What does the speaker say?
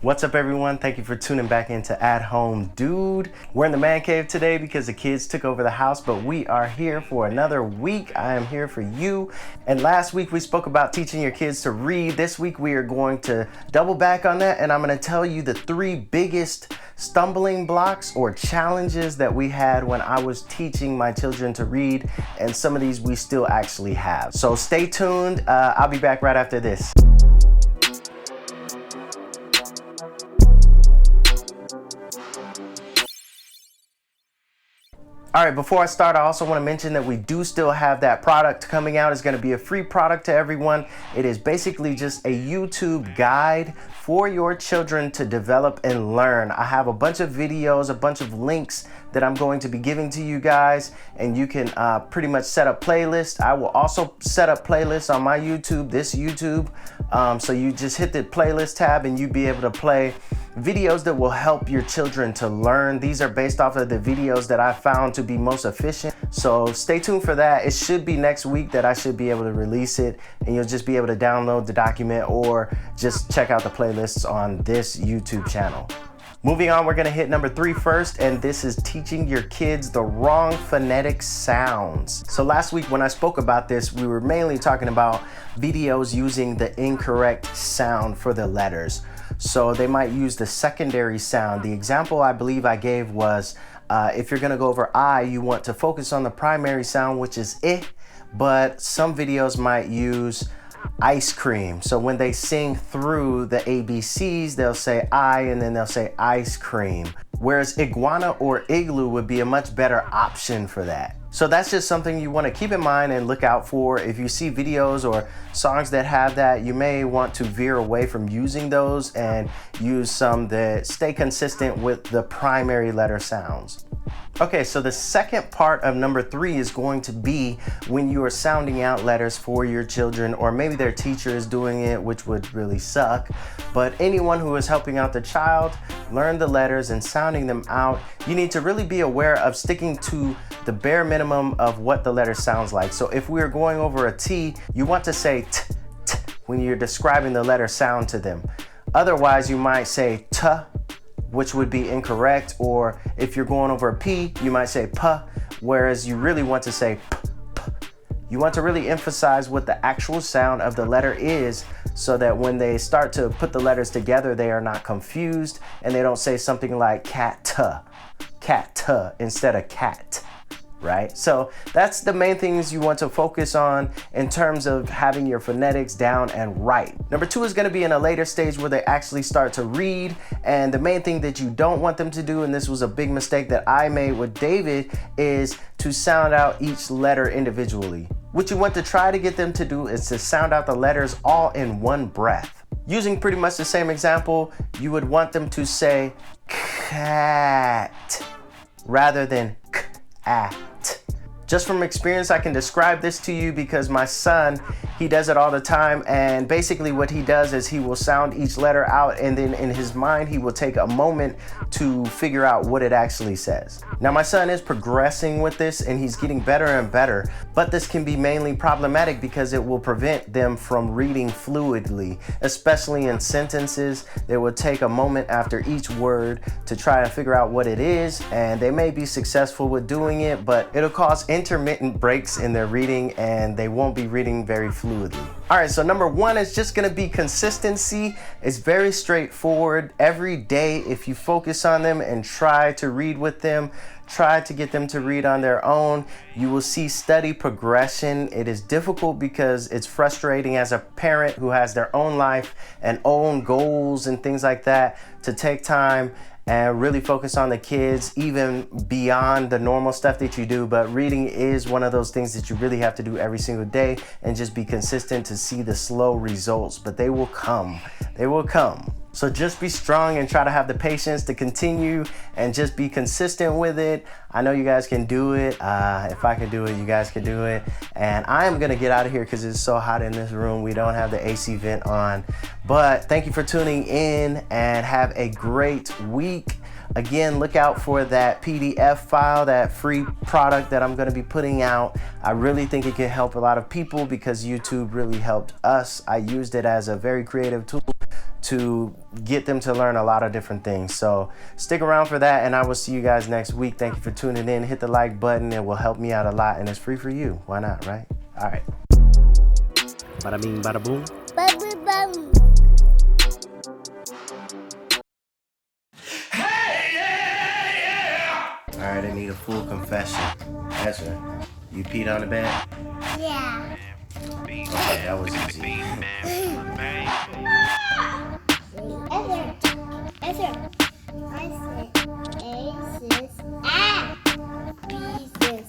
What's up, everyone? Thank you for tuning back into At Home Dude. We're in the man cave today because the kids took over the house, but we are here for another week. I am here for you. And last week we spoke about teaching your kids to read. This week we are going to double back on that, and I'm going to tell you the three biggest stumbling blocks or challenges that we had when I was teaching my children to read, and some of these we still actually have. So stay tuned. I'll be back right after this. All right, before I start, I also want to mention that we do still have that product coming out. It's going to be a free product to everyone. It is basically just a YouTube guide for your children to develop and learn. I have a bunch of videos, a bunch of links that I'm going to be giving to you guys, and you can pretty much set up playlists. I will also set up playlists on my YouTube, this YouTube. So you just hit the playlist tab and you'll be able to play videos that will help your children to learn. These are based off of the videos that I found to be most efficient. So stay tuned for that. It should be next week that I should be able to release it, and you'll just be able to download the document or just check out the playlists on this YouTube channel. Moving on, we're gonna hit number 3 first, and this is teaching your kids the wrong phonetic sounds. So last week when I spoke about this, we were mainly talking about videos using the incorrect sound for the letters. So they might use the secondary sound. The example I believe I gave was, if you're gonna go over I, you want to focus on the primary sound, which is I, but some videos might use ice cream. So when they sing through the ABCs, they'll say I and then they'll say ice cream. Whereas iguana or igloo would be a much better option for that. So that's just something you want to keep in mind and look out for. If you see videos or songs that have that, you may want to veer away from using those and use some that stay consistent with the primary letter sounds. Okay, so the second part of number 3 is going to be when you are sounding out letters for your children, or maybe their teacher is doing it, which would really suck. But anyone who is helping out the child learn the letters and sounding them out, you need to really be aware of sticking to the bare minimum of what the letter sounds like. So if we are going over a T, you want to say t, t when you're describing the letter sound to them. Otherwise, you might say t, which would be incorrect, or if you're going over a P, you might say P, whereas you really want to say P, P. You want to really emphasize what the actual sound of the letter is, so that when they start to put the letters together, they are not confused and they don't say something like cat, instead of cat. Right? So that's the main things you want to focus on in terms of having your phonetics down and right. Number 2 is going to be in a later stage where they actually start to read. And the main thing that you don't want them to do, and this was a big mistake that I made with David, is to sound out each letter individually. What you want to try to get them to do is to sound out the letters all in one breath. Using pretty much the same example, you would want them to say cat rather than cat. Just from experience, I can describe this to you because my son, he does it all the time, and basically what he does is he will sound each letter out, and then in his mind he will take a moment to figure out what it actually says. Now my son is progressing with this and he's getting better and better, but this can be mainly problematic because it will prevent them from reading fluidly, especially in sentences. They will take a moment after each word to try and figure out what it is, and they may be successful with doing it, but it'll cause intermittent breaks in their reading and they won't be reading very fluidly. All right, so number 1 is just gonna be consistency. It's very straightforward. Every day, if you focus on them and try to read with them, try to get them to read on their own, you will see steady progression. It is difficult because it's frustrating as a parent who has their own life and own goals and things like that to take time and really focus on the kids, even beyond the normal stuff that you do. But reading is one of those things that you really have to do every single day and just be consistent to see the slow results, but they will come. They will come. So just be strong and try to have the patience to continue and just be consistent with it. I know you guys can do it. If I can do it, you guys can do it. And I am gonna get out of here because it's so hot in this room. We don't have the AC vent on. But thank you for tuning in and have a great week. Again, look out for that PDF file, that free product that I'm going to be putting out. I really think it can help a lot of people because YouTube really helped us. I used it as a very creative tool to get them to learn a lot of different things. So stick around for that, and I will see you guys next week. Thank you for tuning in. Hit the like button. It will help me out a lot, and it's free for you. Why not, right? All right. Bada bing, bada boom. Bada boom. All right, I need a full confession. Ezra, you peed on the bed? Yeah. Okay, that was easy. Ezra. I said A, sis, A. B, sis.